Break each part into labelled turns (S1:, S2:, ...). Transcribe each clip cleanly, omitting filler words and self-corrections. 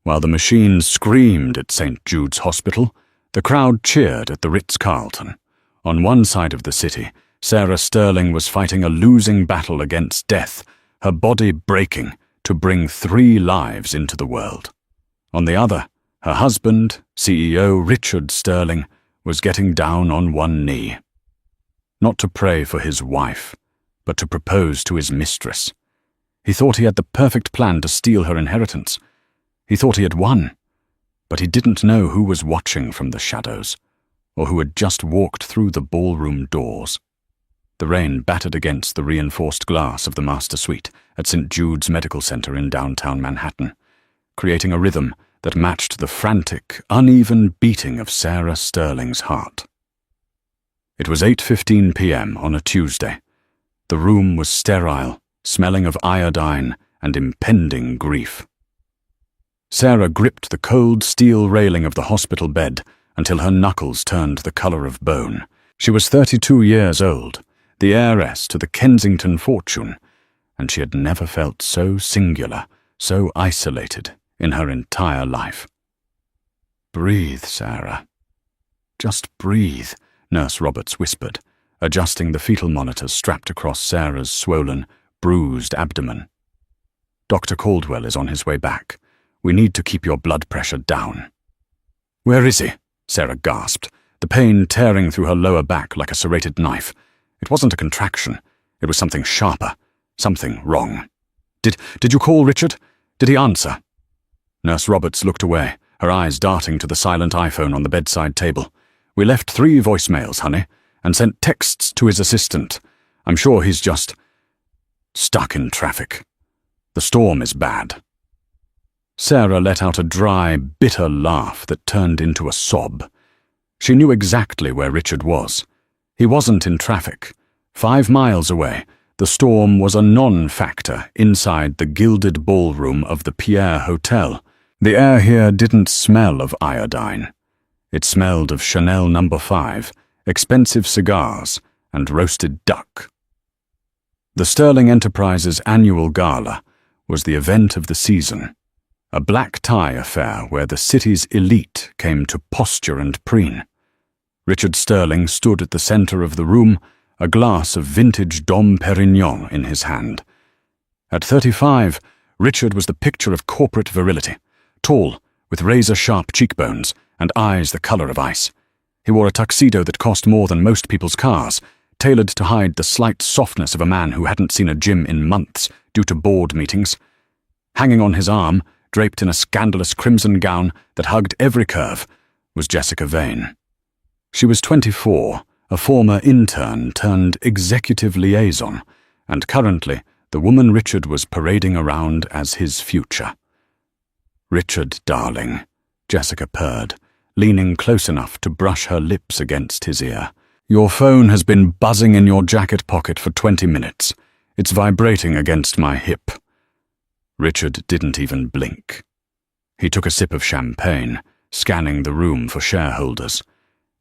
S1: While the machine screamed at St. Jude's Hospital, the crowd cheered at the Ritz-Carlton. On one side of the city, Sarah Sterling was fighting a losing battle against death, her body breaking to bring 3 lives into the world. On the other, her husband, CEO Richard Sterling, was getting down on one knee. Not to pray for his wife, but to propose to his mistress. He thought he had the perfect plan to steal her inheritance. He thought he had won, but he didn't know who was watching from the shadows, or who had just walked through the ballroom doors. The rain battered against the reinforced glass of the master suite at St. Jude's Medical Center in downtown Manhattan, creating a rhythm that matched the frantic, uneven beating of Sarah Sterling's heart. It was 8:15 p.m. on a Tuesday. The room was sterile, smelling of iodine and impending grief. Sarah gripped the cold steel railing of the hospital bed until her knuckles turned the color of bone. She was 32 years old, the heiress to the Kensington fortune, and she had never felt so singular, so isolated in her entire life. "Breathe, Sarah. Just breathe," Nurse Roberts whispered, adjusting the fetal monitors strapped across Sarah's swollen, bruised abdomen. "Dr. Caldwell is on his way back. We need to keep your blood pressure down." "Where is he?" Sarah gasped, the pain tearing through her lower back like a serrated knife. It wasn't a contraction. It was something sharper, something wrong. Did you call Richard? Did he answer?" Nurse Roberts looked away, her eyes darting to the silent iPhone on the bedside table. "We left 3 voicemails, honey, and sent texts to his assistant. I'm sure he's just stuck in traffic. The storm is bad." Sarah let out a dry, bitter laugh that turned into a sob. She knew exactly where Richard was. He wasn't in traffic. 5 miles away, the storm was a non-factor inside the gilded ballroom of the Pierre Hotel. The air here didn't smell of iodine. It smelled of Chanel No. 5, expensive cigars, and roasted duck. The Sterling Enterprises annual gala was the event of the season, a black tie affair where the city's elite came to posture and preen. Richard Sterling stood at the center of the room, a glass of vintage Dom Perignon in his hand. At 35, Richard was the picture of corporate virility, tall, with razor-sharp cheekbones and eyes the color of ice. He wore a tuxedo that cost more than most people's cars, tailored to hide the slight softness of a man who hadn't seen a gym in months due to board meetings. Hanging on his arm, draped in a scandalous crimson gown that hugged every curve, was Jessica Vane. She was 24, a former intern turned executive liaison, and currently the woman Richard was parading around as his future. "Richard, darling," Jessica purred, leaning close enough to brush her lips against his ear. "Your phone has been buzzing in your jacket pocket for 20 minutes. It's vibrating against my hip." Richard didn't even blink. He took a sip of champagne, scanning the room for shareholders.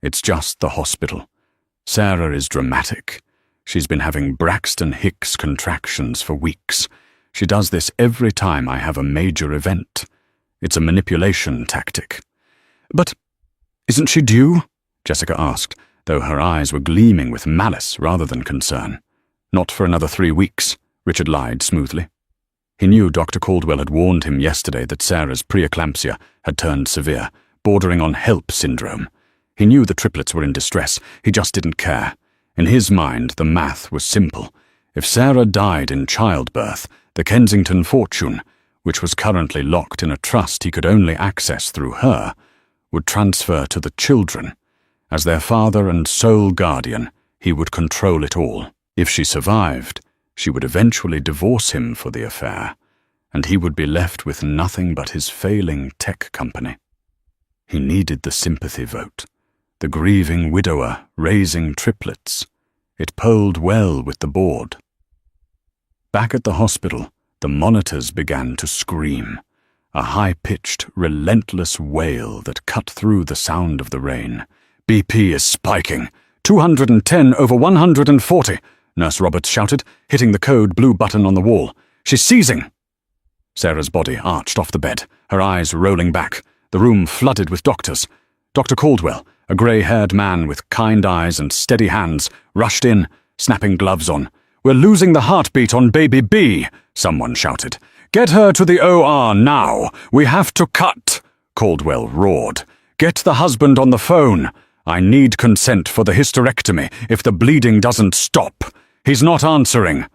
S1: "It's just the hospital. Sarah is dramatic. She's been having Braxton Hicks contractions for weeks. She does this every time I have a major event. It's a manipulation tactic." "But isn't she due?" Jessica asked, though her eyes were gleaming with malice rather than concern. "Not for another 3 weeks," Richard lied smoothly. He knew Dr. Caldwell had warned him yesterday that Sarah's preeclampsia had turned severe, bordering on HELP syndrome. He knew the triplets were in distress. He just didn't care. In his mind, the math was simple. If Sarah died in childbirth, the Kensington fortune, which was currently locked in a trust he could only access through her, would transfer to the children. As their father and sole guardian, he would control it all. If she survived, she would eventually divorce him for the affair, and he would be left with nothing but his failing tech company. He needed the sympathy vote. The grieving widower raising triplets. It polled well with the board. Back at the hospital, the monitors began to scream, a high-pitched, relentless wail that cut through the sound of the rain. "BP is spiking. 210 over 140, Nurse Roberts shouted, hitting the code blue button on the wall. "She's seizing!" Sarah's body arched off the bed, her eyes rolling back, the room flooded with doctors. Dr. Caldwell, a grey-haired man with kind eyes and steady hands, rushed in, snapping gloves on. "We're losing the heartbeat on baby B," someone shouted. "Get her to the OR now! We have to cut!" Caldwell roared. "Get the husband on the phone! I need consent for the hysterectomy if the bleeding doesn't stop. He's not answering."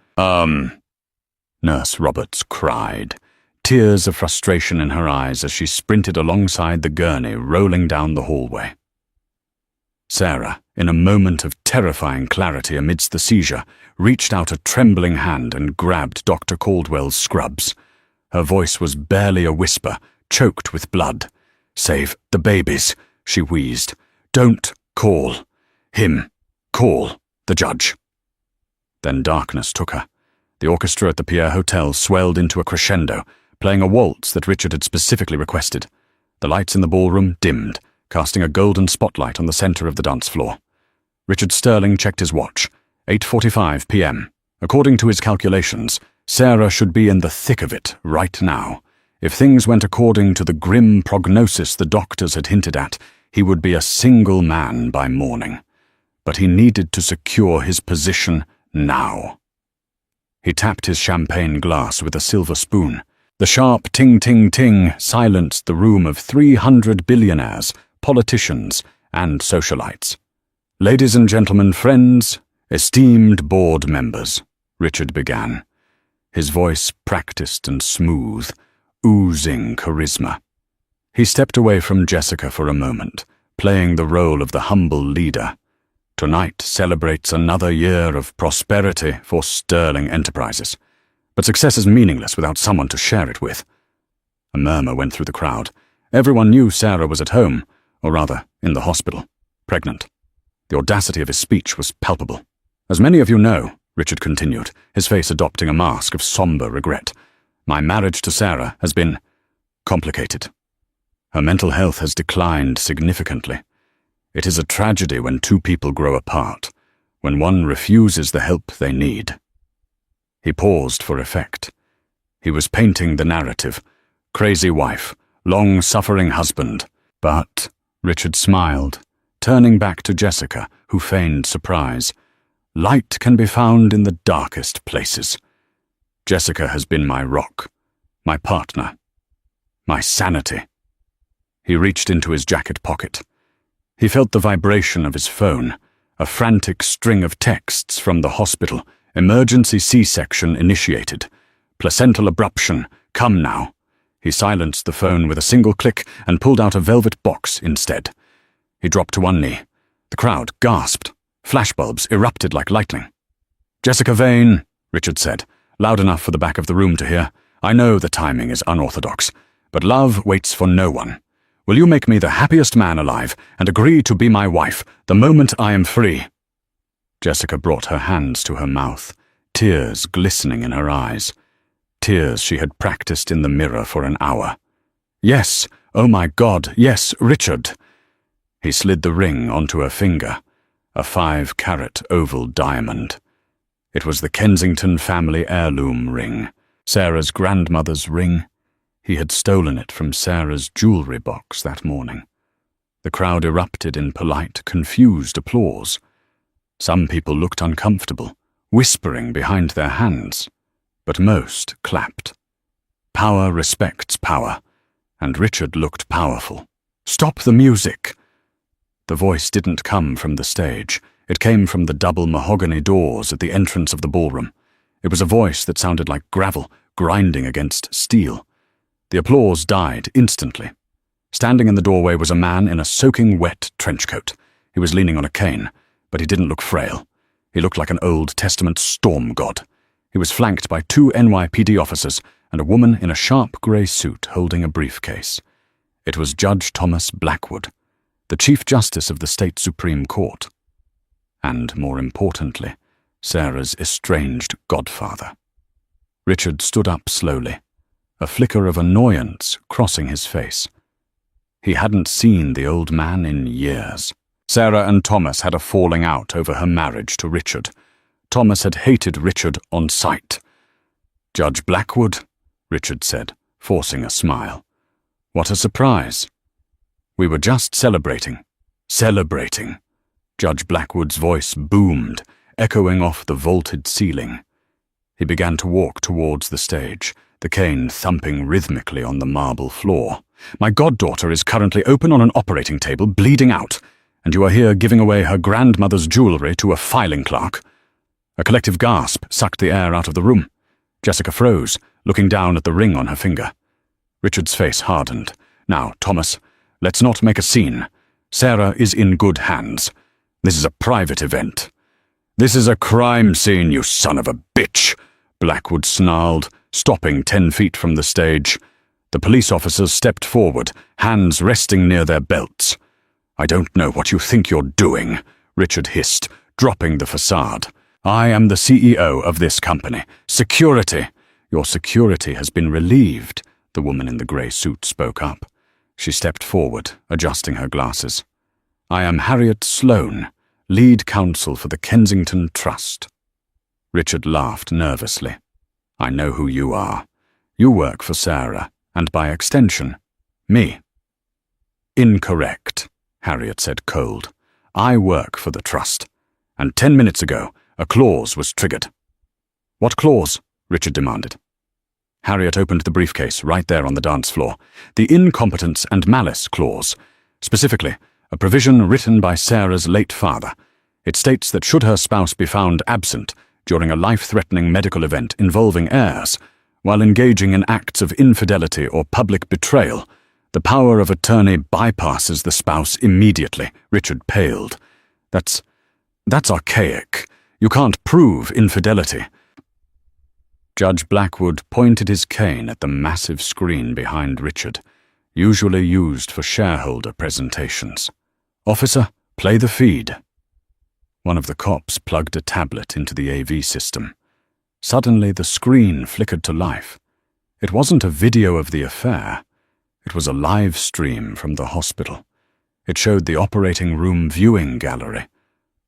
S1: Nurse Roberts cried, tears of frustration in her eyes as she sprinted alongside the gurney rolling down the hallway. Sarah, in a moment of terrifying clarity amidst the seizure, reached out a trembling hand and grabbed Dr. Caldwell's scrubs. Her voice was barely a whisper, choked with blood. "Save the babies," she wheezed. "Don't call him. Call the judge." Then darkness took her. The orchestra at the Pierre Hotel swelled into a crescendo, playing a waltz that Richard had specifically requested. The lights in the ballroom dimmed, casting a golden spotlight on the center of the dance floor. Richard Sterling checked his watch. 8:45 p.m. According to his calculations, Sarah should be in the thick of it right now. If things went according to the grim prognosis the doctors had hinted at, he would be a single man by morning. But he needed to secure his position now. He tapped his champagne glass with a silver spoon. The sharp ting-ting-ting silenced the room of 300 billionaires, politicians, and socialites. "Ladies and gentlemen, friends, esteemed board members," Richard began, his voice practiced and smooth, oozing charisma. He stepped away from Jessica for a moment, playing the role of the humble leader. Tonight celebrates another year of prosperity for Sterling Enterprises, but success is meaningless without someone to share it with. A murmur went through the crowd. Everyone knew Sarah was at home, or rather, in the hospital, pregnant. The audacity of his speech was palpable. "As many of you know," Richard continued, his face adopting a mask of somber regret, "my marriage to Sarah has been complicated. Her mental health has declined significantly. It is a tragedy when two people grow apart, when one refuses the help they need." He paused for effect. He was painting the narrative. Crazy wife, long-suffering husband. But Richard smiled, turning back to Jessica, who feigned surprise. "Light can be found in the darkest places. Jessica has been my rock, my partner, my sanity." He reached into his jacket pocket. He felt the vibration of his phone, a frantic string of texts from the hospital. "Emergency C-section initiated. Placental abruption. Come now." He silenced the phone with a single click and pulled out a velvet box instead. He dropped to one knee. The crowd gasped. Flashbulbs erupted like lightning. "Jessica Vane," Richard said, loud enough for the back of the room to hear. "I know the timing is unorthodox, but love waits for no one. Will you make me the happiest man alive and agree to be my wife the moment I am free?" Jessica brought her hands to her mouth, tears glistening in her eyes. Tears she had practiced in the mirror for an hour. "Yes, oh my God, yes, Richard." He slid the ring onto her finger, a 5-carat oval diamond. It was the Kensington family heirloom ring, Sarah's grandmother's ring. He had stolen it from Sarah's jewelry box that morning. The crowd erupted in polite, confused applause. Some people looked uncomfortable, whispering behind their hands, but most clapped. Power respects power, and Richard looked powerful. "Stop the music!" The voice didn't come from the stage. It came from the double mahogany doors at the entrance of the ballroom. It was a voice that sounded like gravel grinding against steel. The applause died instantly. Standing in the doorway was a man in a soaking wet trench coat. He was leaning on a cane, but he didn't look frail. He looked like an Old Testament storm god. He was flanked by 2 NYPD officers and a woman in a sharp grey suit holding a briefcase. It was Judge Thomas Blackwood, the Chief Justice of the State Supreme Court. And, more importantly, Sarah's estranged godfather. Richard stood up slowly, a flicker of annoyance crossing his face. He hadn't seen the old man in years. Sarah and Thomas had a falling out over her marriage to Richard. Thomas had hated Richard on sight. Judge Blackwood? Richard said, forcing a smile. "What a surprise." "We were just celebrating." "Celebrating." Judge Blackwood's voice boomed, echoing off the vaulted ceiling. He began to walk towards the stage, the cane thumping rhythmically on the marble floor. "My goddaughter is currently open on an operating table, bleeding out, and you are here giving away her grandmother's jewellery to a filing clerk." A collective gasp sucked the air out of the room. Jessica froze, looking down at the ring on her finger. Richard's face hardened. "Now, Thomas, let's not make a scene. Sarah is in good hands. This is a private event." "This is a crime scene, you son of a bitch," Blackwood snarled, stopping 10 feet from the stage. The police officers stepped forward, hands resting near their belts. "I don't know what you think you're doing," Richard hissed, dropping the facade. "I am the CEO of this company. Security." "Your security has been relieved," the woman in the grey suit spoke up. She stepped forward, adjusting her glasses. "I am Harriet Sloane, lead counsel for the Kensington Trust." Richard laughed nervously. "I know who you are. You work for Sarah, and by extension, me." "Incorrect," Harriet said cold. "I work for the Trust, and 10 minutes ago, a clause was triggered." "What clause?" Richard demanded. Harriet opened the briefcase right there on the dance floor. "The incompetence and malice clause. Specifically, a provision written by Sarah's late father. It states that should her spouse be found absent during a life-threatening medical event involving heirs, while engaging in acts of infidelity or public betrayal, the power of attorney bypasses the spouse immediately." Richard paled. That's archaic. You can't prove infidelity." Judge Blackwood pointed his cane at the massive screen behind Richard, usually used for shareholder presentations. "Officer, play the feed." One of the cops plugged a tablet into the AV system. Suddenly the screen flickered to life. It wasn't a video of the affair. It was a live stream from the hospital. It showed the operating room viewing gallery.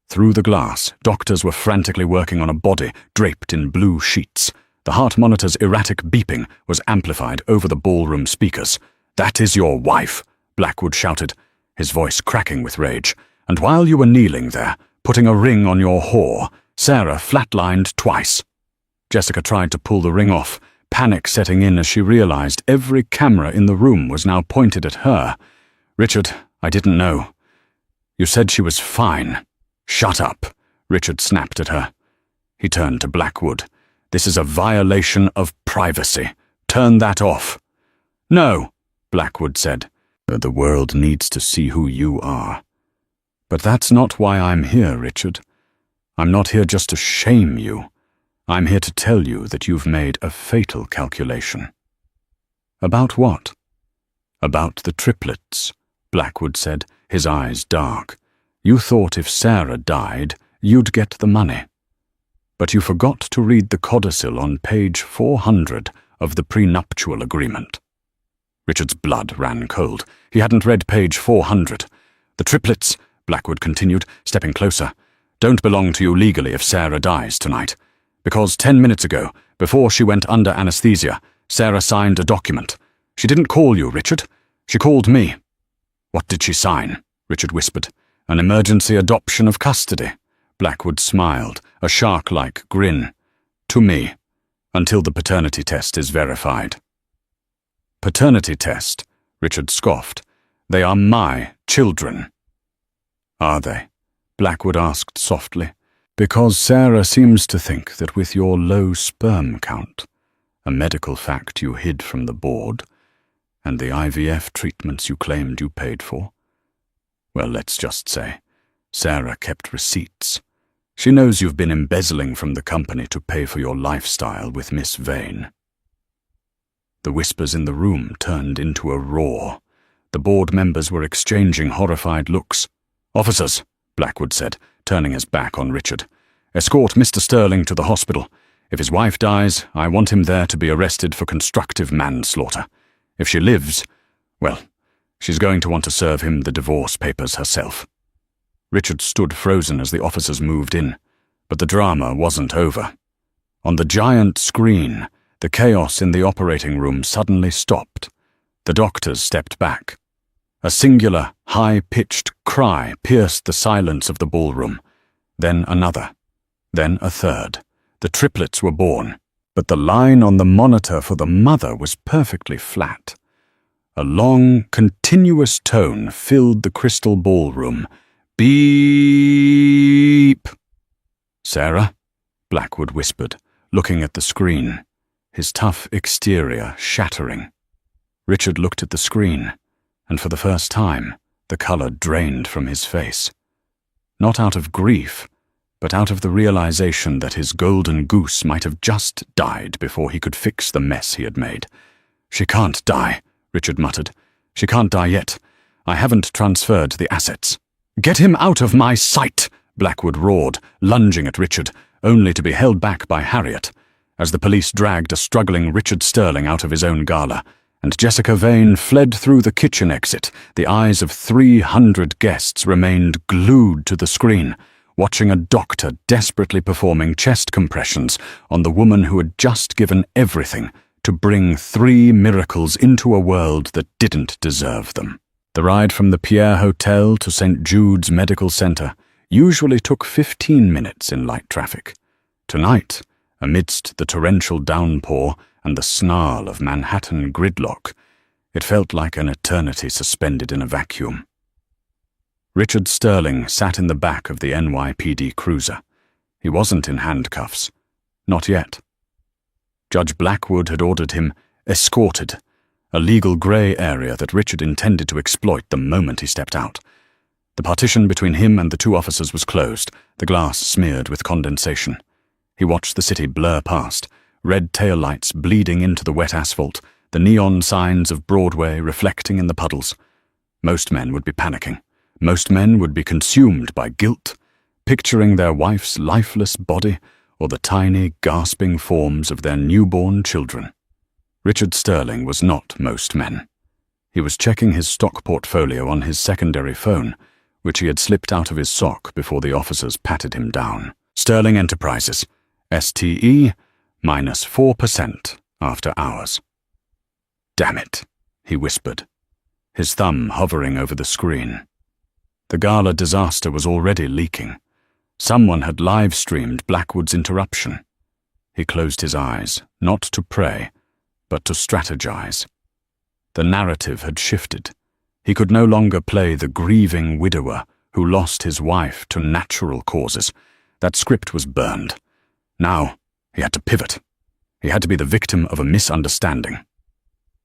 S1: Through the glass, doctors were frantically working on a body draped in blue sheets. The heart monitor's erratic beeping was amplified over the ballroom speakers. "That is your wife," Blackwood shouted, his voice cracking with rage. "And while you were kneeling there, putting a ring on your whore, Sarah flatlined twice." Jessica tried to pull the ring off, panic setting in as she realized every camera in the room was now pointed at her. "Richard, I didn't know. You said she was fine." "Shut up," Richard snapped at her. He turned to Blackwood. "This is a violation of privacy. Turn that off." "No," Blackwood said. "The world needs to see who you are." "But that's not why I'm here, Richard. I'm not here just to shame you. I'm here to tell you that you've made a fatal calculation." "About what?" "About the triplets," Blackwood said, his eyes dark. "You thought if Sarah died, you'd get the money. But you forgot to read the codicil on page 400 of the prenuptial agreement." Richard's blood ran cold. He hadn't read page 400. "The triplets," Blackwood continued, stepping closer, "don't belong to you legally if Sarah dies tonight. Because 10 minutes ago, before she went under anesthesia, Sarah signed a document. She didn't call you, Richard. She called me." "What did she sign?" Richard whispered. "An emergency adoption of custody." Blackwood smiled, a shark-like grin. "To me, until the paternity test is verified." "Paternity test?" Richard scoffed. "They are my children." "Are they?" Blackwood asked softly. "Because Sarah seems to think that with your low sperm count, a medical fact you hid from the board, and the IVF treatments you claimed you paid for, well, let's just say, Sarah kept receipts. She knows you've been embezzling from the company to pay for your lifestyle with Miss Vane." The whispers in the room turned into a roar. The board members were exchanging horrified looks. "Officers," Blackwood said, turning his back on Richard, "escort Mr. Sterling to the hospital. If his wife dies, I want him there to be arrested for constructive manslaughter. If she lives, well, she's going to want to serve him the divorce papers herself." Richard stood frozen as the officers moved in, but the drama wasn't over. On the giant screen, The chaos in the operating room suddenly stopped. The doctors stepped back. A singular, high-pitched cry pierced the silence of the ballroom. Then another. Then a third. The triplets were born, but the line on the monitor for the mother was perfectly flat. A long, continuous tone filled the crystal ballroom. Beep! "Sarah?" Blackwood whispered, looking at the screen, his tough exterior shattering. Richard looked at the screen, and for the first time, the color drained from his face. Not out of grief, but out of the realization that his golden goose might have just died before he could fix the mess he had made. "She can't die," Richard muttered. "She can't die yet. I haven't transferred the assets." "Get him out of my sight!" Blackwood roared, lunging at Richard, only to be held back by Harriet, as the police dragged a struggling Richard Sterling out of his own gala, and Jessica Vane fled through the kitchen exit. The eyes of 300 guests remained glued to the screen, watching a doctor desperately performing chest compressions on the woman who had just given everything to bring 3 miracles into a world that didn't deserve them. The ride from the Pierre Hotel to St. Jude's Medical Center usually took 15 minutes in light traffic. Tonight, amidst the torrential downpour and the snarl of Manhattan gridlock, it felt like an eternity suspended in a vacuum. Richard Sterling sat in the back of the NYPD cruiser. He wasn't in handcuffs. Not yet. Judge Blackwood had ordered him escorted, a legal grey area that Richard intended to exploit the moment he stepped out. The partition between him and the 2 officers was closed, the glass smeared with condensation. He watched the city blur past, red taillights bleeding into the wet asphalt, the neon signs of Broadway reflecting in the puddles. Most men would be panicking. Most men would be consumed by guilt, picturing their wife's lifeless body or the tiny, gasping forms of their newborn children. Richard Sterling was not most men. He was checking his stock portfolio on his secondary phone, which he had slipped out of his sock before the officers patted him down. Sterling Enterprises, STE, minus 4% after hours. "Damn it," he whispered, his thumb hovering over the screen. The gala disaster was already leaking. Someone had live-streamed Blackwood's interruption. He closed his eyes, not to pray, but to strategize. The narrative had shifted. He could no longer play the grieving widower who lost his wife to natural causes. That script was burned. Now, he had to pivot. He had to be the victim of a misunderstanding.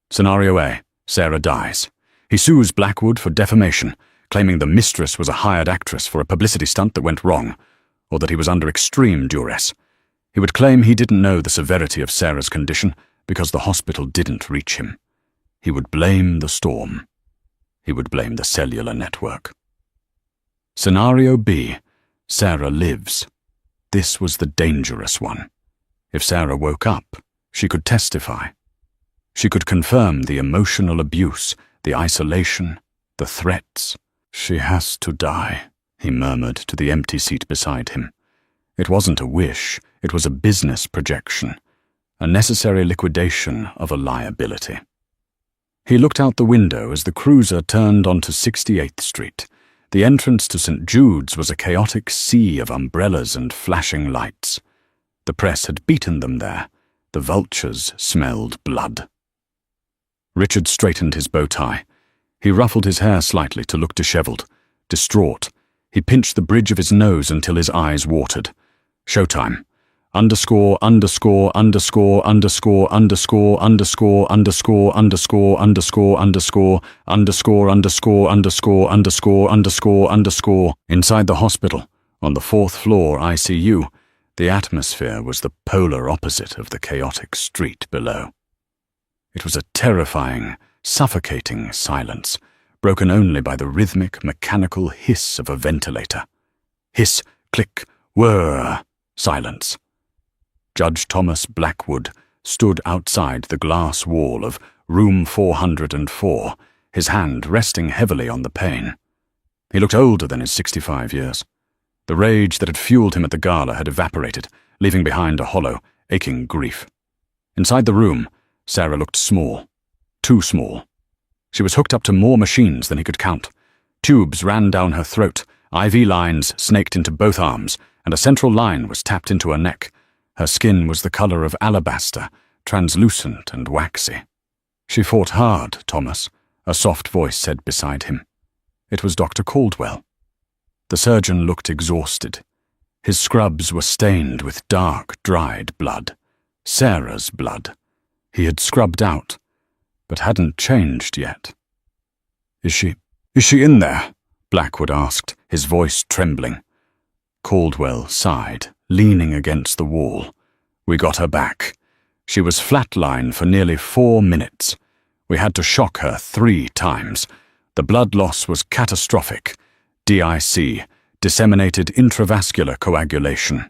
S1: Scenario A, Sarah dies. He sues Blackwood for defamation, claiming the Mistress was a hired actress for a publicity stunt that went wrong, or that he was under extreme duress. He would claim he didn't know the severity of Sarah's condition because the hospital didn't reach him. He would blame the storm. He would blame the cellular network. Scenario B, Sarah lives. This was the dangerous one. If Sarah woke up, she could testify. She could confirm the emotional abuse, the isolation, the threats. "She has to die," he murmured to the empty seat beside him. It wasn't a wish, it was a business projection, a necessary liquidation of a liability. He looked out the window as the cruiser turned onto 68th Street. The entrance to St. Jude's was a chaotic sea of umbrellas and flashing lights. The press had beaten them there. The vultures smelled blood. Richard straightened his bow tie. He ruffled his hair slightly to look disheveled, distraught. He pinched the bridge of his nose until his eyes watered. Showtime. Underscore, underscore, underscore, underscore, underscore, underscore, underscore, underscore, underscore, underscore, underscore, underscore, underscore, underscore, underscore, underscore. Inside the hospital, on the 4th floor ICU, the atmosphere was the polar opposite of the chaotic street below. It was a terrifying, suffocating silence, broken only by the rhythmic, mechanical hiss of a ventilator. Hiss, click, whir, silence. Judge Thomas Blackwood stood outside the glass wall of room 404, his hand resting heavily on the pane. He looked older than his 65 years. The rage that had fueled him at the gala had evaporated, leaving behind a hollow, aching grief. Inside the room, Sarah looked small. Too small. She was hooked up to more machines than he could count. Tubes ran down her throat, IV lines snaked into both arms, and a central line was tapped into her neck. Her skin was the color of alabaster, translucent and waxy. "She fought hard, Thomas," a soft voice said beside him. It was Dr. Caldwell. The surgeon looked exhausted. His scrubs were stained with dark, dried blood. Sarah's blood. He had scrubbed out, but hadn't changed yet. Is she in there?" Blackwood asked, his voice trembling. Caldwell sighed, leaning against the wall. "We got her back. She was flatline for nearly 4 minutes. We had to shock her 3 times. The blood loss was catastrophic. DIC, disseminated intravascular coagulation.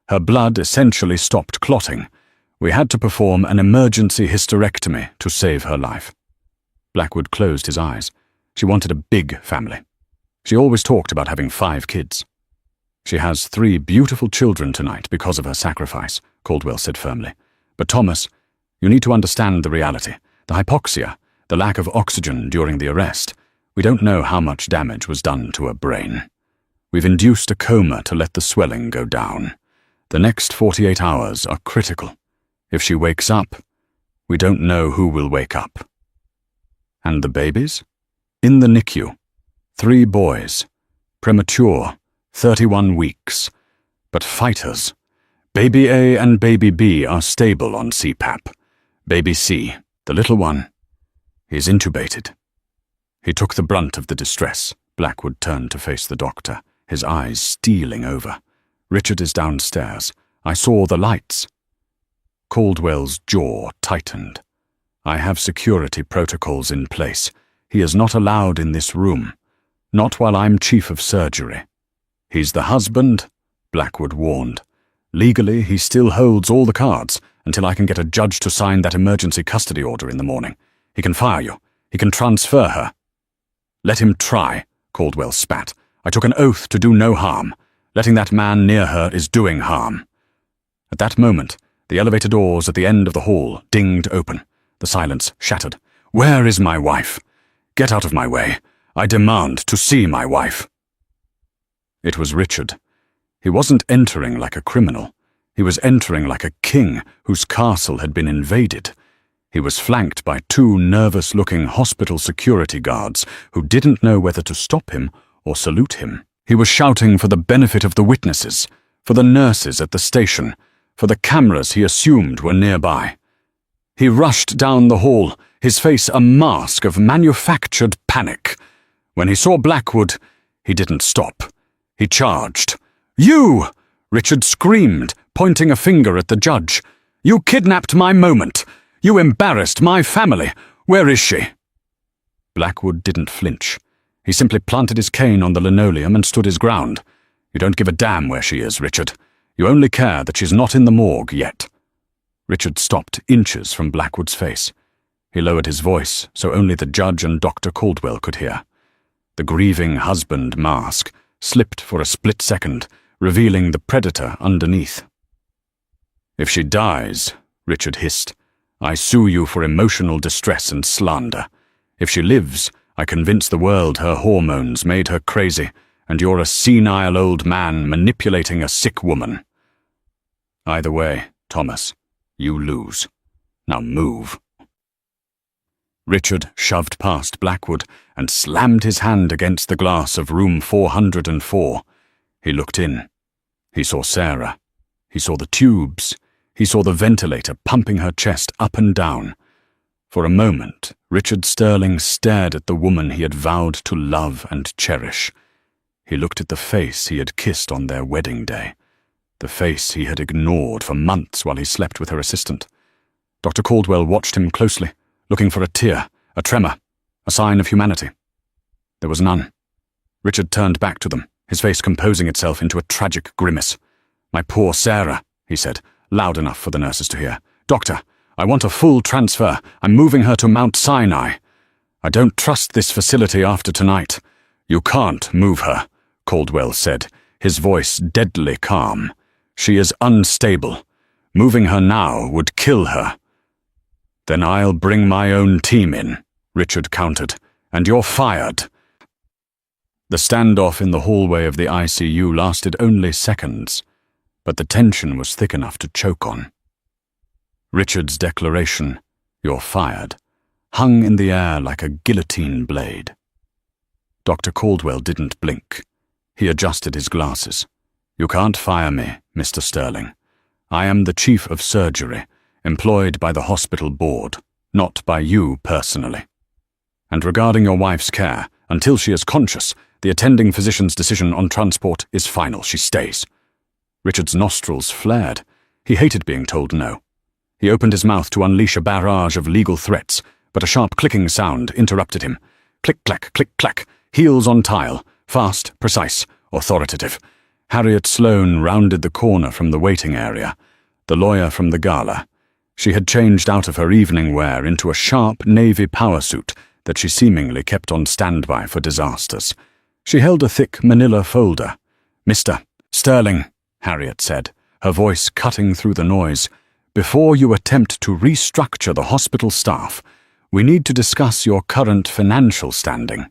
S1: Her blood essentially stopped clotting. We had to perform an emergency hysterectomy to save her life." Blackwood closed his eyes. She wanted a big family. She always talked about having 5 kids. "She has 3 beautiful children tonight because of her sacrifice," Caldwell said firmly. "But Thomas, you need to understand the reality. The hypoxia, the lack of oxygen during the arrest. We don't know how much damage was done to her brain. We've induced a coma to let the swelling go down. The next 48 hours are critical. If she wakes up, we don't know who will wake up." "And the babies?" "In the NICU. 3 boys. Premature, 31 weeks. But fighters. Baby A and Baby B are stable on CPAP. Baby C, the little one, is intubated." He took the brunt of the distress. Blackwood turned to face the doctor, his eyes stealing over. "Richard is downstairs. I saw the lights." Caldwell's jaw tightened. "I have security protocols in place. He is not allowed in this room. Not while I'm chief of surgery." "He's the husband," Blackwood warned. "Legally, he still holds all the cards until I can get a judge to sign that emergency custody order in the morning. He can fire you. He can transfer her." "Let him try," Caldwell spat. "I took an oath to do no harm. Letting that man near her is doing harm." At that moment, the elevator doors at the end of the hall dinged open. The silence shattered. "Where is my wife? Get out of my way. I demand to see my wife." It was Richard. He wasn't entering like a criminal. He was entering like a king whose castle had been invaded. He was flanked by 2 nervous-looking hospital security guards who didn't know whether to stop him or salute him. He was shouting for the benefit of the witnesses, for the nurses at the station, for the cameras he assumed were nearby. He rushed down the hall, his face a mask of manufactured panic. When he saw Blackwood, he didn't stop. He charged. "You!" Richard screamed, pointing a finger at the judge. "You kidnapped my moment. You embarrassed my family. Where is she?" Blackwood didn't flinch. He simply planted his cane on the linoleum and stood his ground. "You don't give a damn where she is, Richard. You only care that she's not in the morgue yet." Richard stopped inches from Blackwood's face. He lowered his voice so only the judge and Dr. Caldwell could hear. The grieving husband mask slipped for a split second, revealing the predator underneath. "If she dies," Richard hissed, "I sue you for emotional distress and slander. If she lives, I convince the world her hormones made her crazy, and you're a senile old man manipulating a sick woman. Either way, Thomas, you lose. Now move." Richard shoved past Blackwood and slammed his hand against the glass of room 404. He looked in. He saw Sarah. He saw the tubes. He saw the ventilator pumping her chest up and down. For a moment, Richard Sterling stared at the woman he had vowed to love and cherish. He looked at the face he had kissed on their wedding day, the face he had ignored for months while he slept with her assistant. Dr. Caldwell watched him closely, looking for a tear, a tremor, a sign of humanity. There was none. Richard turned back to them, his face composing itself into a tragic grimace. "My poor Sarah," he said, loud enough for the nurses to hear. "Doctor, I want a full transfer. I'm moving her to Mount Sinai. I don't trust this facility after tonight." "You can't move her," Caldwell said, his voice deadly calm. "She is unstable. Moving her now would kill her." "Then I'll bring my own team in," Richard countered, "and you're fired." The standoff in the hallway of the ICU lasted only seconds, but the tension was thick enough to choke on. Richard's declaration, "You're fired," hung in the air like a guillotine blade. Dr. Caldwell didn't blink. He adjusted his glasses. "You can't fire me, Mr. Sterling. I am the chief of surgery, employed by the hospital board, not by you personally. And regarding your wife's care, until she is conscious, the attending physician's decision on transport is final. She stays." Richard's nostrils flared. He hated being told no. He opened his mouth to unleash a barrage of legal threats, but a sharp clicking sound interrupted him. Click-clack, click-clack, heels on tile, fast, precise, authoritative. Harriet Sloane rounded the corner from the waiting area, the lawyer from the gala. She had changed out of her evening wear into a sharp navy power suit that she seemingly kept on standby for disasters. She held a thick manila folder. "Mr. Sterling," Harriet said, her voice cutting through the noise, "before you attempt to restructure the hospital staff, we need to discuss your current financial standing."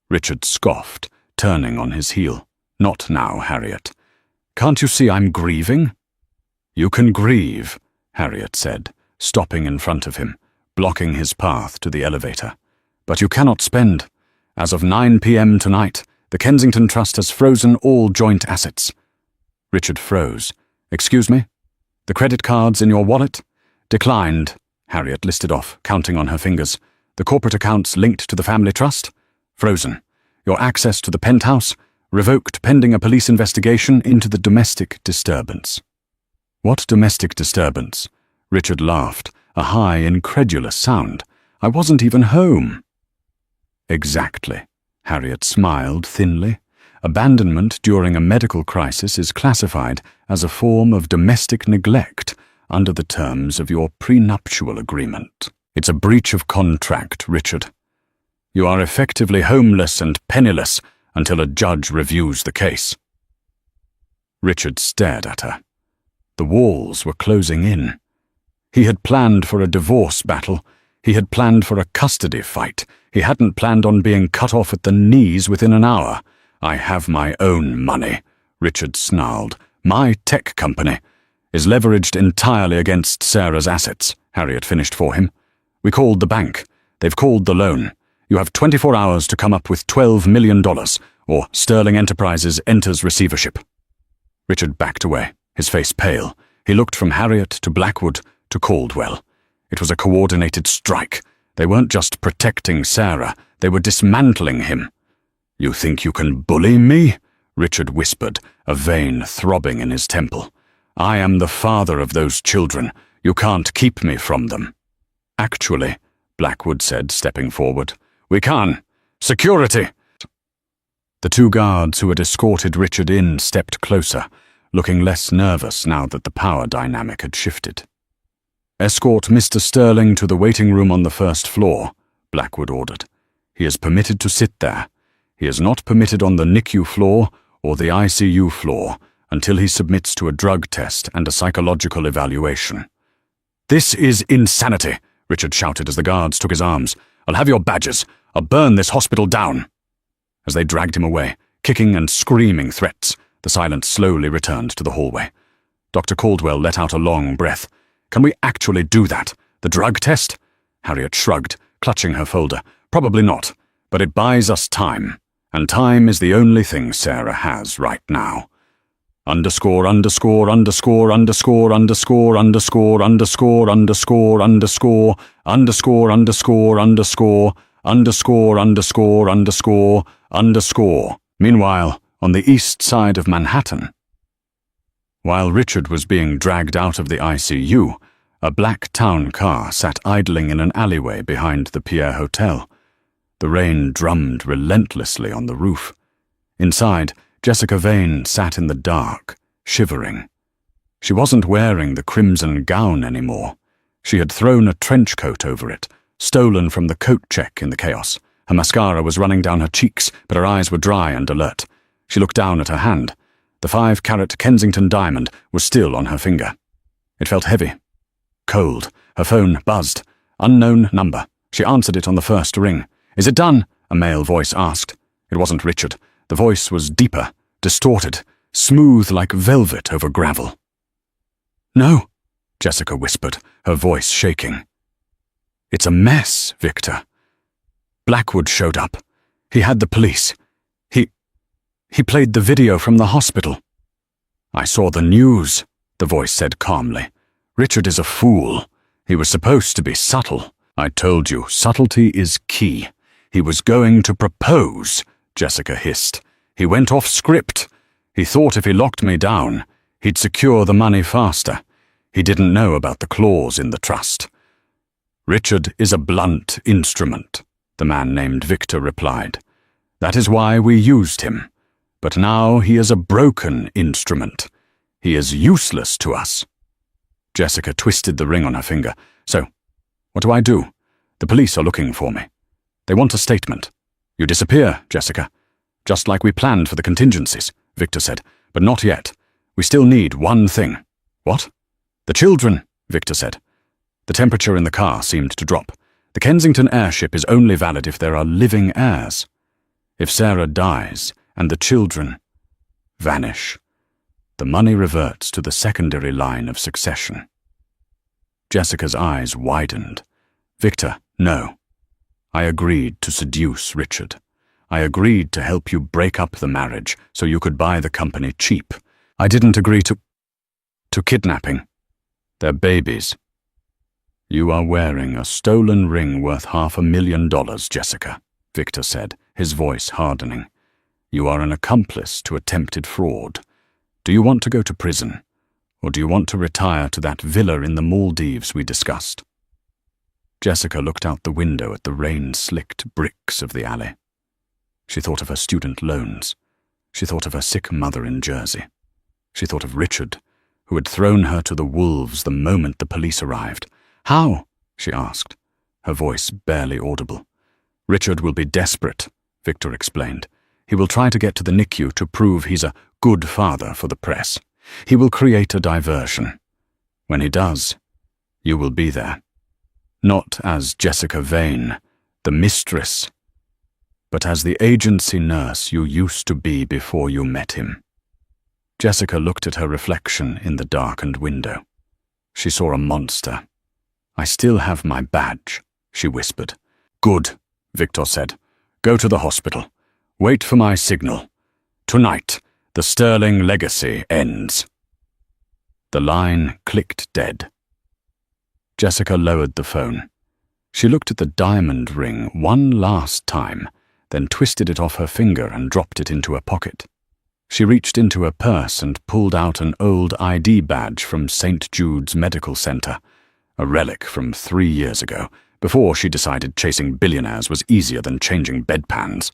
S1: Richard scoffed, turning on his heel. "Not now, Harriet. Can't you see I'm grieving?" "You can grieve," Harriet said, stopping in front of him, blocking his path to the elevator. "But you cannot spend. As of 9 p.m. tonight, the Kensington Trust has frozen all joint assets." Richard froze. "Excuse me? The credit cards in your wallet?" "Declined," Harriet listed off, counting on her fingers. "The corporate accounts linked to the family trust? Frozen. Your access to the penthouse? Revoked pending a police investigation into the domestic disturbance." "What domestic disturbance?" Richard laughed, a high, incredulous sound. "I wasn't even home." "Exactly," Harriet smiled thinly. "Abandonment during a medical crisis is classified as a form of domestic neglect under the terms of your prenuptial agreement. It's a breach of contract, Richard. You are effectively homeless and penniless until a judge reviews the case." Richard stared at her. The walls were closing in. He had planned for a divorce battle. He had planned for a custody fight. He hadn't planned on being cut off at the knees within an hour. "I have my own money," Richard snarled. "My tech company is leveraged entirely against Sarah's assets," Harriet finished for him. "We called the bank. They've called the loan. You have 24 hours to come up with $12 million, or Sterling Enterprises enters receivership." Richard backed away, his face pale. He looked from Harriet to Blackwood to Caldwell. It was a coordinated strike. They weren't just protecting Sarah, they were dismantling him. "You think you can bully me?" Richard whispered, a vein throbbing in his temple. "I am the father of those children. You can't keep me from them." "Actually," Blackwood said, stepping forward, "we can. Security!" The two guards who had escorted Richard in stepped closer, looking less nervous now that the power dynamic had shifted. "Escort Mr. Sterling to the waiting room on the first floor," Blackwood ordered. "He is permitted to sit there. He is not permitted on the NICU floor or the ICU floor until he submits to a drug test and a psychological evaluation." "This is insanity," Richard shouted as the guards took his arms. "I'll have your badges. I'll burn this hospital down." As they dragged him away, kicking and screaming threats, the silence slowly returned to the hallway. Dr. Caldwell let out a long breath. "Can we actually do that? The drug test?" Harriet shrugged, clutching her folder. "Probably not, but it buys us time, and time is the only thing Sarah has right now. Underscore, underscore, underscore, underscore, underscore, underscore, underscore, underscore, underscore, underscore, underscore, underscore, underscore, underscore, underscore, underscore." Meanwhile, on the east side of Manhattan, while Richard was being dragged out of the ICU, a black town car sat idling in an alleyway behind the Pierre Hotel. The rain drummed relentlessly on the roof. Inside, Jessica Vane sat in the dark, shivering. She wasn't wearing the crimson gown anymore. She had thrown a trench coat over it, stolen from the coat check in the chaos. Her mascara was running down her cheeks, but her eyes were dry and alert. She looked down at her hand. The 5-carat Kensington diamond was still on her finger. It felt heavy, cold. Her phone buzzed. Unknown number. She answered it on the first ring. "Is it done?" a male voice asked. It wasn't Richard. The voice was deeper, distorted, smooth like velvet over gravel. "No," Jessica whispered, her voice shaking. "It's a mess, Victor. Blackwood showed up. He had the police. He played the video from the hospital." "I saw the news," the voice said calmly. "Richard is a fool. He was supposed to be subtle. I told you, subtlety is key. He was going to propose," Jessica hissed. "He went off script. He thought if he locked me down, he'd secure the money faster. He didn't know about the clause in the trust." "Richard is a blunt instrument," the man named Victor replied. "That is why we used him. But now he is a broken instrument. He is useless to us." Jessica twisted the ring on her finger. "So, what do I do? The police are looking for me. They want a statement." "You disappear, Jessica. Just like we planned for the contingencies," Victor said. "But not yet. We still need one thing." "What?" "The children," Victor said. The temperature in the car seemed to drop. "The Kensington airship is only valid if there are living heirs. If Sarah dies, and the children vanish, the money reverts to the secondary line of succession." Jessica's eyes widened. "Victor, no. I agreed to seduce Richard. I agreed to help you break up the marriage so you could buy the company cheap. I didn't agree to kidnapping. They're babies." "You are wearing a stolen ring worth $500,000, Jessica," Victor said, his voice hardening. "You are an accomplice to attempted fraud. Do you want to go to prison, or do you want to retire to that villa in the Maldives we discussed?" Jessica looked out the window at the rain-slicked bricks of the alley. She thought of her student loans. She thought of her sick mother in Jersey. She thought of Richard, who had thrown her to the wolves the moment the police arrived. "How?" she asked, her voice barely audible. "Richard will be desperate," Victor explained. "He will try to get to the NICU to prove he's a good father for the press. He will create a diversion. When he does, you will be there. Not as Jessica Vane, the mistress, but as the agency nurse you used to be before you met him." Jessica looked at her reflection in the darkened window. She saw a monster. "I still have my badge," she whispered. "Good," Victor said. "Go to the hospital. Wait for my signal. Tonight, the Sterling legacy ends." The line clicked dead. Jessica lowered the phone. She looked at the diamond ring one last time, then twisted it off her finger and dropped it into her pocket. She reached into her purse and pulled out an old ID badge from St. Jude's Medical Center, a relic from 3 years ago, before she decided chasing billionaires was easier than changing bedpans.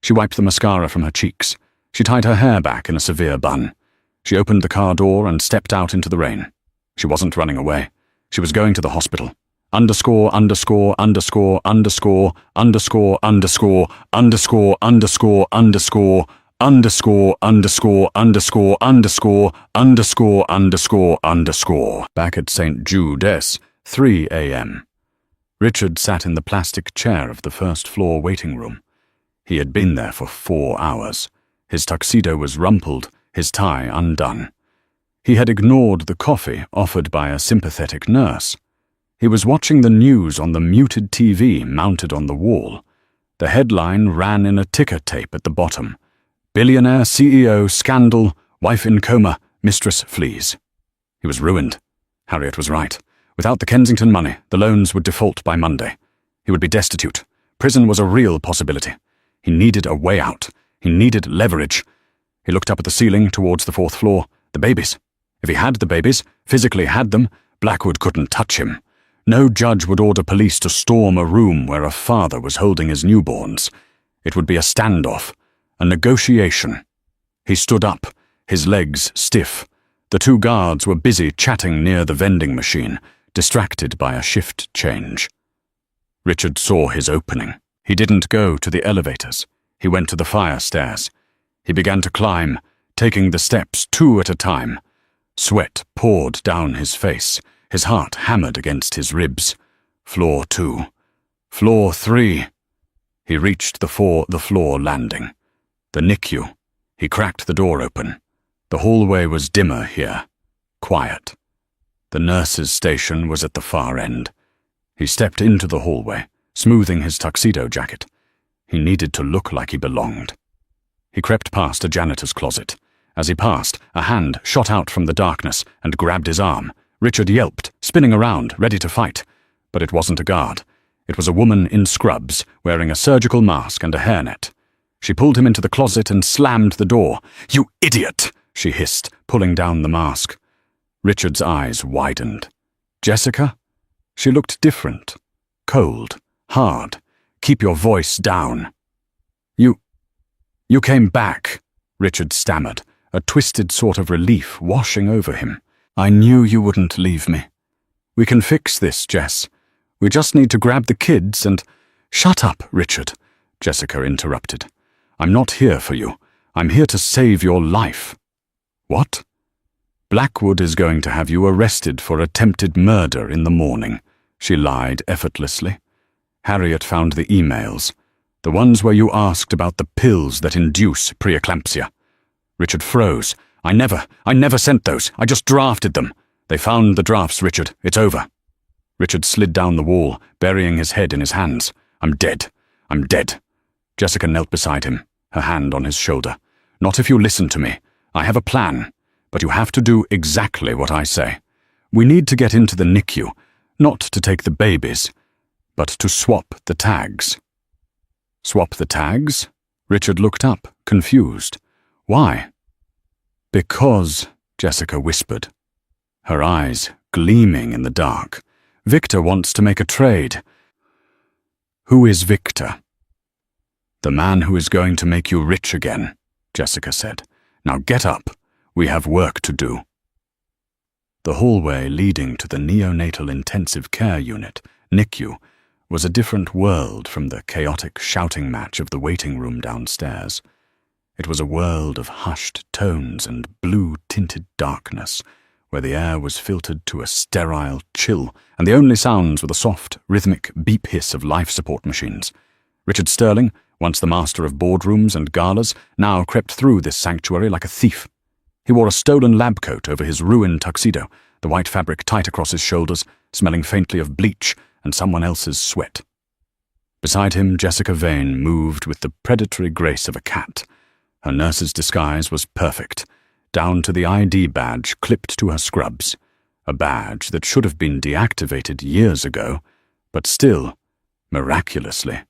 S1: She wiped the mascara from her cheeks. She tied her hair back in a severe bun. She opened the car door and stepped out into the rain. She wasn't running away. She was going to the hospital. Underscore, underscore, underscore, underscore, underscore, underscore, underscore, underscore, underscore, underscore, underscore, underscore, underscore, underscore, underscore, underscore. Back at St. Jude's, 3 a.m. Richard sat in the plastic chair of the first-floor waiting room. He had been there for 4 hours. His tuxedo was rumpled, his tie undone. He had ignored the coffee offered by a sympathetic nurse. He was watching the news on the muted TV mounted on the wall. The headline ran in a ticker tape at the bottom. "Billionaire CEO scandal, wife in coma, mistress flees." He was ruined. Harriet was right. Without the Kensington money, the loans would default by Monday. He would be destitute. Prison was a real possibility. He needed a way out. He needed leverage. He looked up at the ceiling towards the 4th floor. The babies. If he had the babies, physically had them, Blackwood couldn't touch him. No judge would order police to storm a room where a father was holding his newborns. It would be a standoff, a negotiation. He stood up, his legs stiff. The 2 guards were busy chatting near the vending machine, distracted by a shift change. Richard saw his opening. He didn't go to the elevators. He went to the fire stairs. He began to climb, taking the steps 2 at a time. Sweat poured down his face. His heart hammered against his ribs. Floor 2. Floor 3. He reached the floor landing. The NICU. He cracked the door open. The hallway was dimmer here. Quiet. The nurse's station was at the far end. He stepped into the hallway, smoothing his tuxedo jacket. He needed to look like he belonged. He crept past a janitor's closet. As he passed, a hand shot out from the darkness and grabbed his arm. Richard yelped, spinning around, ready to fight. But it wasn't a guard. It was a woman in scrubs, wearing a surgical mask and a hairnet. She pulled him into the closet and slammed the door. "You idiot!" she hissed, pulling down the mask. Richard's eyes widened. Jessica? She looked different. Cold. Hard. "Keep your voice down." You came back," Richard stammered, a twisted sort of relief washing over him. "I knew you wouldn't leave me. We can fix this, Jess. We just need to grab the kids and—" "Shut up, Richard," Jessica interrupted. "I'm not here for you. I'm here to save your life." "What?" "Blackwood is going to have you arrested for attempted murder in the morning," she lied effortlessly. "Harriet found the emails. The ones where you asked about the pills that induce preeclampsia." Richard froze. I never sent those. I just drafted them. They found the drafts, Richard. It's over." Richard slid down the wall, burying his head in his hands. I'm dead. Jessica knelt beside him, her hand on his shoulder. "Not if you listen to me. I have a plan, but you have to do exactly what I say. We need to get into the NICU, not to take the babies, but to swap the tags." "Swap the tags?" Richard looked up, confused. "Why?" "Because," Jessica whispered, her eyes gleaming in the dark, "Victor wants to make a trade." "Who is Victor?" "The man who is going to make you rich again," Jessica said. "Now get up. We have work to do." The hallway leading to the neonatal intensive care unit, NICU, was a different world from the chaotic shouting match of the waiting room downstairs. It was a world of hushed tones and blue-tinted darkness, where the air was filtered to a sterile chill, and the only sounds were the soft, rhythmic beep hiss of life support machines. Richard Sterling, once the master of boardrooms and galas, now crept through this sanctuary like a thief. He wore a stolen lab coat over his ruined tuxedo, the white fabric tight across his shoulders, smelling faintly of bleach and someone else's sweat. Beside him, Jessica Vane moved with the predatory grace of a cat. Her nurse's disguise was perfect, down to the ID badge clipped to her scrubs, a badge that should have been deactivated years ago, but still, miraculously,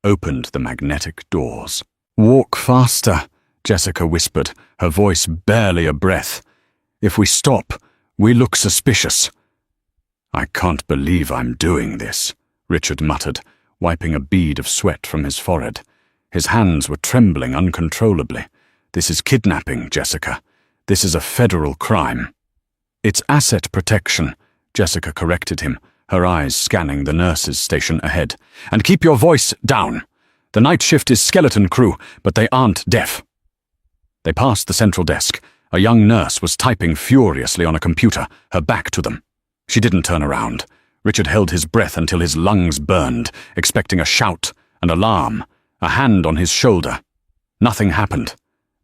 S1: opened the magnetic doors. "Walk faster," Jessica whispered, her voice barely a breath. "If we stop, we look suspicious." "I can't believe I'm doing this," Richard muttered, wiping a bead of sweat from his forehead. His hands were trembling uncontrollably. "This is kidnapping, Jessica. This is a federal crime." "It's asset protection," Jessica corrected him, her eyes scanning the nurse's station ahead. "And keep your voice down. The night shift is skeleton crew, but they aren't deaf." They passed the central desk. A young nurse was typing furiously on a computer, her back to them. She didn't turn around. Richard held his breath until his lungs burned, expecting a shout, an alarm, a hand on his shoulder. Nothing happened.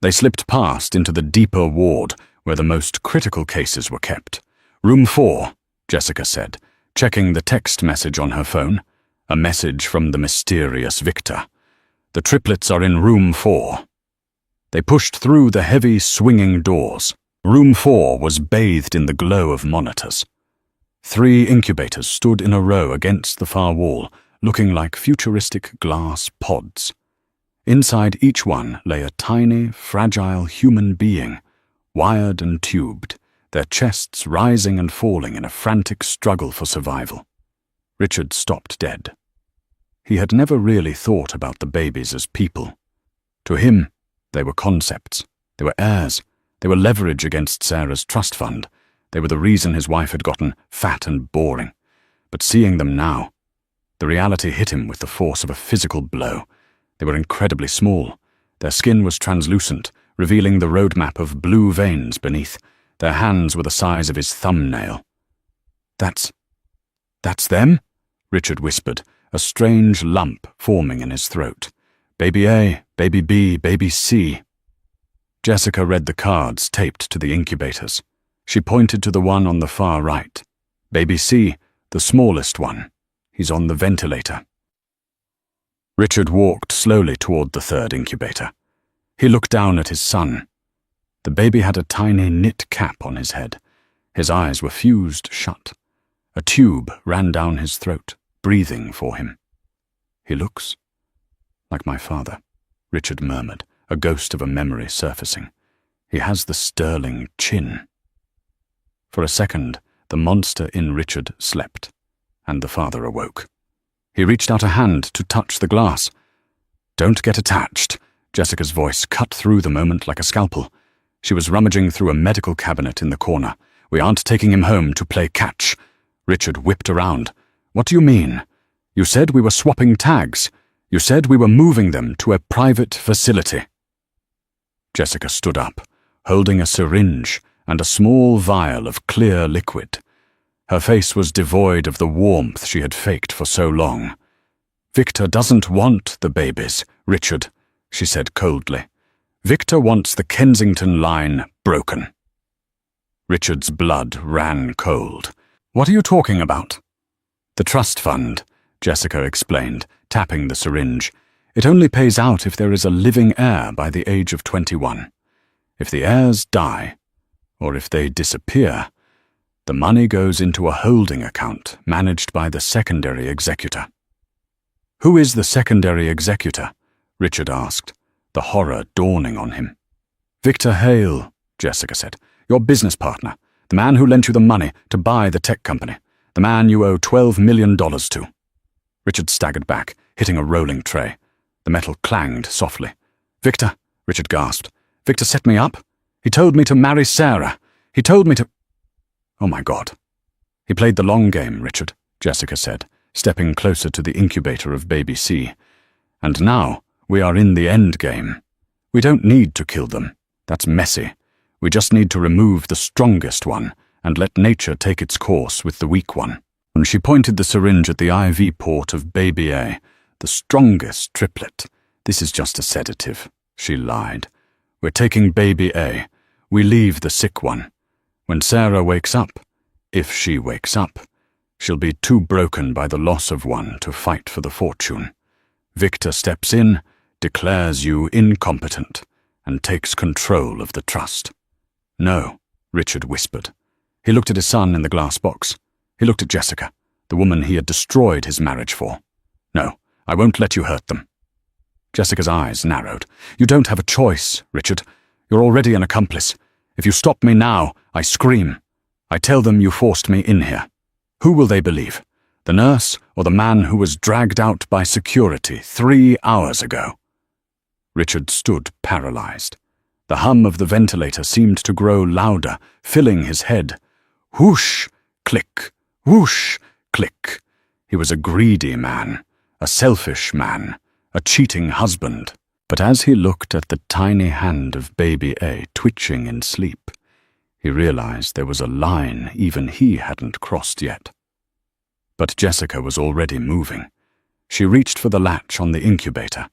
S1: They slipped past into the deeper ward, where the most critical cases were kept. "Room 4, Jessica said, checking the text message on her phone. A message from the mysterious Victor. "The triplets are in room 4. They pushed through the heavy, swinging doors. Room 4 was bathed in the glow of monitors. 3 incubators stood in a row against the far wall, looking like futuristic glass pods. Inside each one lay a tiny, fragile human being, wired and tubed, their chests rising and falling in a frantic struggle for survival. Richard stopped dead. He had never really thought about the babies as people. To him, they were concepts. They were heirs. They were leverage against Sarah's trust fund. They were the reason his wife had gotten fat and boring. But seeing them now, the reality hit him with the force of a physical blow. They were incredibly small. Their skin was translucent, revealing the roadmap of blue veins beneath. Their hands were the size of his thumbnail. That's them?" Richard whispered, a strange lump forming in his throat. Baby A, Baby B, Baby C. Jessica read the cards taped to the incubators. She pointed to the one on the far right. Baby C, the smallest one. He's on the ventilator. Richard walked slowly toward the third incubator. He looked down at his son. The baby had a tiny knit cap on his head. His eyes were fused shut. A tube ran down his throat, breathing for him. He looks like my father, Richard murmured, a ghost of a memory surfacing. He has the sterling chin. For a second, the monster in Richard slept, and the father awoke. He reached out a hand to touch the glass. "Don't get attached," Jessica's voice cut through the moment like a scalpel. She was rummaging through a medical cabinet in the corner. "We aren't taking him home to play catch." Richard whipped around. "What do you mean? You said we were swapping tags. You said we were moving them to a private facility." Jessica stood up, holding a syringe and a small vial of clear liquid. Her face was devoid of the warmth she had faked for so long. "Victor doesn't want the babies, Richard," she said coldly. "Victor wants the Kensington line broken." Richard's blood ran cold. "What are you talking about?" "The trust fund," Jessica explained, tapping the syringe. "It only pays out if there is a living heir by the age of 21. If the heirs die, or if they disappear, the money goes into a holding account managed by the secondary executor." "Who is the secondary executor?" Richard asked, the horror dawning on him. "Victor Hale," Jessica said. "Your business partner, the man who lent you the money to buy the tech company, the man you owe $12 million to." Richard staggered back, hitting a rolling tray. The metal clanged softly. "Victor," Richard gasped. "Victor set me up. He told me to marry Sarah. He told me to—" "Oh my God." "He played the long game, Richard," Jessica said, stepping closer to the incubator of Baby C. "And now we are in the end game. We don't need to kill them. That's messy. We just need to remove the strongest one and let nature take its course with the weak one." And she pointed the syringe at the IV port of Baby A, the strongest triplet. "This is just a sedative," she lied. "We're taking Baby A. We leave the sick one. When Sarah wakes up, if she wakes up, she'll be too broken by the loss of one to fight for the fortune. Victor steps in, declares you incompetent, and takes control of the trust." "No," Richard whispered. He looked at his son in the glass box. He looked at Jessica, the woman he had destroyed his marriage for. "No, I won't let you hurt them." Jessica's eyes narrowed. "You don't have a choice, Richard. You're already an accomplice. If you stop me now, I scream. I tell them you forced me in here. Who will they believe? The nurse or the man who was dragged out by security 3 hours ago?" Richard stood paralyzed. The hum of the ventilator seemed to grow louder, filling his head. Whoosh, click, whoosh, click. He was a greedy man, a selfish man, a cheating husband. But as he looked at the tiny hand of Baby A twitching in sleep, he realized there was a line even he hadn't crossed yet. But Jessica was already moving. She reached for the latch on the incubator.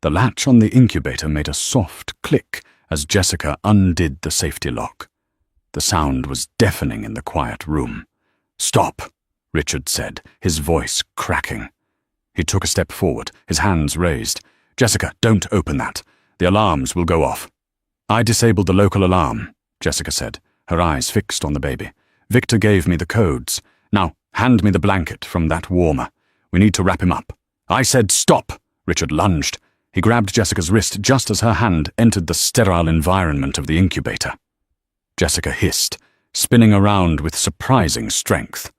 S1: The latch on the incubator made a soft click as Jessica undid the safety lock. The sound was deafening in the quiet room. "Stop," Richard said, his voice cracking. He took a step forward, his hands raised. "Jessica, don't open that. The alarms will go off." "I disabled the local alarm," Jessica said, her eyes fixed on the baby. "Victor gave me the codes. Now, hand me the blanket from that warmer. We need to wrap him up." "I said stop!" Richard lunged. He grabbed Jessica's wrist just as her hand entered the sterile environment of the incubator. Jessica hissed, spinning around with surprising strength.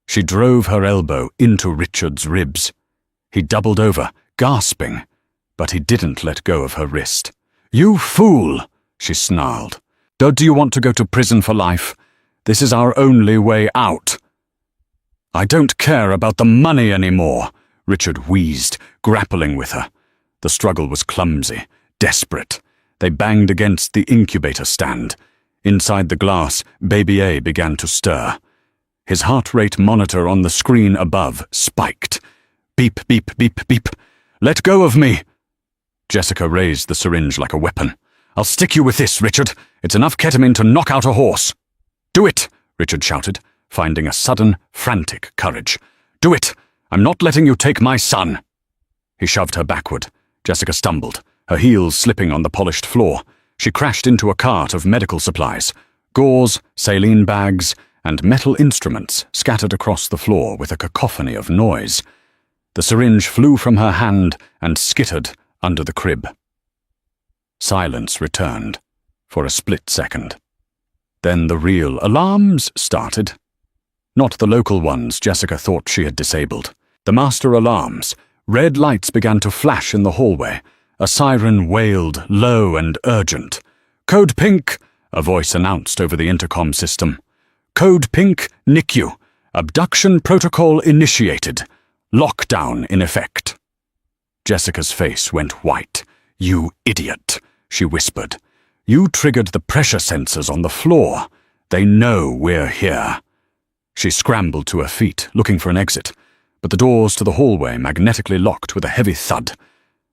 S1: She drove her elbow into Richard's ribs. He doubled over, gasping, but he didn't let go of her wrist. "You fool!" she snarled. Do you want to go to prison for life? This is our only way out." "I don't care about the money anymore," Richard wheezed, grappling with her. The struggle was clumsy, desperate. They banged against the incubator stand. Inside the glass, Baby A began to stir. His heart rate monitor on the screen above spiked. Beep, beep, beep, beep. Let go of me! Jessica raised the syringe like a weapon. I'll stick you with this, Richard. It's enough ketamine to knock out a horse. Do it, Richard shouted, finding a sudden, frantic courage. Do it! I'm not letting you take my son. He shoved her backward. Jessica stumbled, her heels slipping on the polished floor. She crashed into a cart of medical supplies, gauze, saline bags, and metal instruments scattered across the floor with a cacophony of noise. The syringe flew from her hand and skittered under the crib. Silence returned for a split second. Then the real alarms started. Not the local ones Jessica thought she had disabled. The master alarms. Red lights began to flash in the hallway. A siren wailed, low and urgent. Code Pink, a voice announced over the intercom system. Code Pink, NICU. Abduction protocol initiated. Lockdown in effect. Jessica's face went white. You idiot, she whispered. You triggered the pressure sensors on the floor. They know we're here. She scrambled to her feet, looking for an exit, but the doors to the hallway magnetically locked with a heavy thud.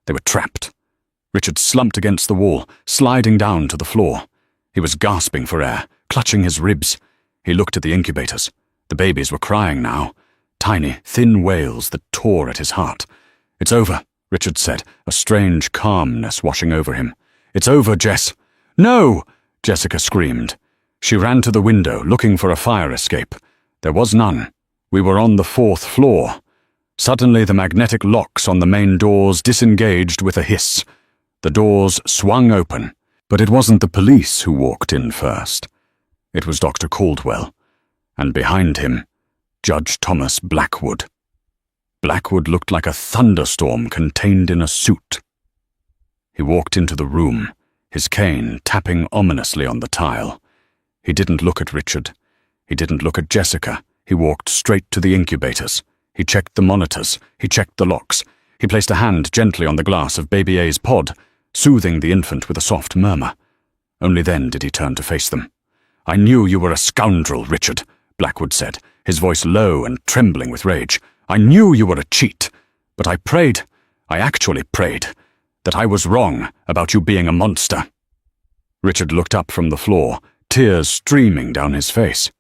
S1: They were trapped. Richard slumped against the wall, sliding down to the floor. He was gasping for air, clutching his ribs. He looked at the incubators. The babies were crying now, tiny, thin wails that tore at his heart. It's over, Richard said, a strange calmness washing over him. It's over, Jess. No! Jessica screamed. She ran to the window, looking for a fire escape. There was none. We were on the 4th floor. Suddenly the magnetic locks on the main doors disengaged with a hiss. The doors swung open, but it wasn't the police who walked in first. It was Dr. Caldwell, and behind him, Judge Thomas Blackwood. Blackwood looked like a thunderstorm contained in a suit. He walked into the room, his cane tapping ominously on the tile. He didn't look at Richard. He didn't look at Jessica. He walked straight to the incubators. He checked the monitors. He checked the locks. He placed a hand gently on the glass of Baby A's pod, soothing the infant with a soft murmur. Only then did he turn to face them. I knew you were a scoundrel, Richard, Blackwood said, his voice low and trembling with rage. I knew you were a cheat, but I actually prayed, that I was wrong about you being a monster. Richard looked up from the floor, tears streaming down his face.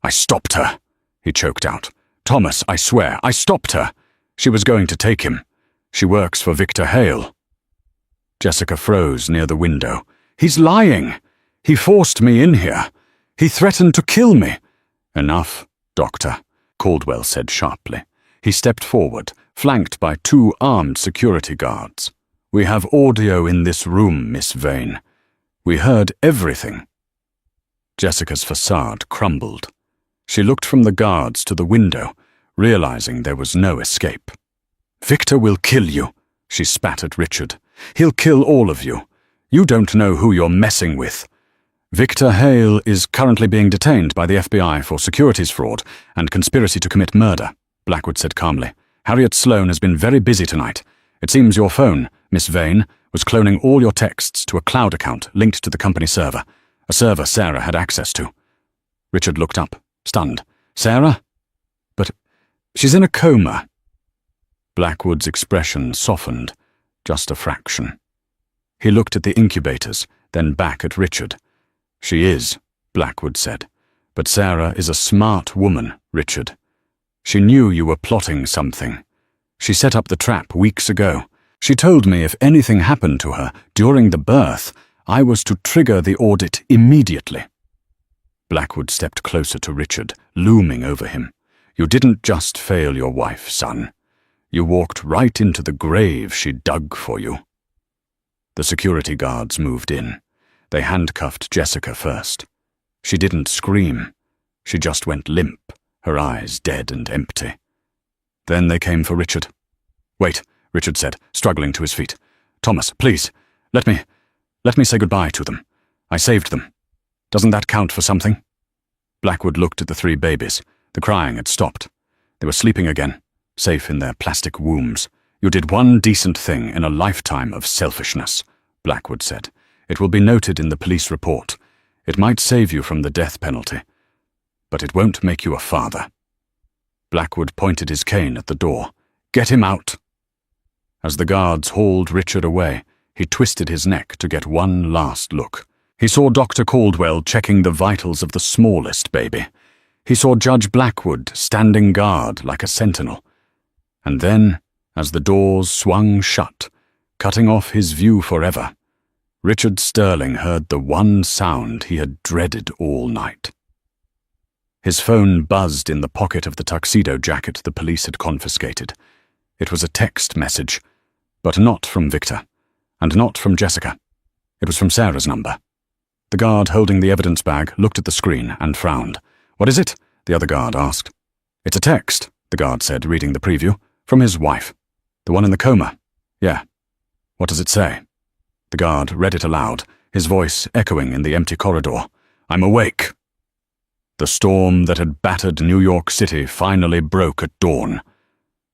S1: I stopped her, he choked out. Thomas, I swear, I stopped her. She was going to take him. She works for Victor Hale. Jessica froze near the window. He's lying. He forced me in here. He threatened to kill me. Enough, Doctor, Caldwell said sharply. He stepped forward, flanked by 2 armed security guards. We have audio in this room, Miss Vane. We heard everything. Jessica's facade crumbled. She looked from the guards to the window, realizing there was no escape. Victor will kill you, she spat at Richard. He'll kill all of you. You don't know who you're messing with. Victor Hale is currently being detained by the FBI for securities fraud and conspiracy to commit murder, Blackwood said calmly. Harriet Sloane has been very busy tonight. It seems your phone, Miss Vane, was cloning all your texts to a cloud account linked to the company server, a server Sarah had access to. Richard looked up, stunned. Sarah? But she's in a coma. Blackwood's expression softened, just a fraction. He looked at the incubators, then back at Richard. She is, Blackwood said. But Sarah is a smart woman, Richard. She knew you were plotting something. She set up the trap weeks ago. She told me if anything happened to her during the birth, I was to trigger the audit immediately. Blackwood stepped closer to Richard, looming over him. You didn't just fail your wife, son. You walked right into the grave she dug for you. The security guards moved in. They handcuffed Jessica first. She didn't scream. She just went limp, her eyes dead and empty. Then they came for Richard. Wait, Richard said, struggling to his feet. Thomas, please, let me say goodbye to them. I saved them. Doesn't that count for something? Blackwood looked at the 3 babies. The crying had stopped. They were sleeping again, safe in their plastic wombs. You did one decent thing in a lifetime of selfishness, Blackwood said. It will be noted in the police report. It might save you from the death penalty. but it won't make you a father." Blackwood pointed his cane at the door. "Get him out." As the guards hauled Richard away, he twisted his neck to get one last look. He saw Dr. Caldwell checking the vitals of the smallest baby. He saw Judge Blackwood standing guard like a sentinel. And then, as the doors swung shut, cutting off his view forever, Richard Sterling heard the one sound he had dreaded all night. His phone buzzed in the pocket of the tuxedo jacket the police had confiscated. It was a text message, but not from Victor, and not from Jessica. It was from Sarah's number. The guard holding the evidence bag looked at the screen and frowned. "What is it?" the other guard asked. "It's a text," the guard said, reading the preview. "From his wife. The one in the coma. Yeah. What does it say?" The guard read it aloud, his voice echoing in the empty corridor. "I'm awake." The storm that had battered New York City finally broke at dawn.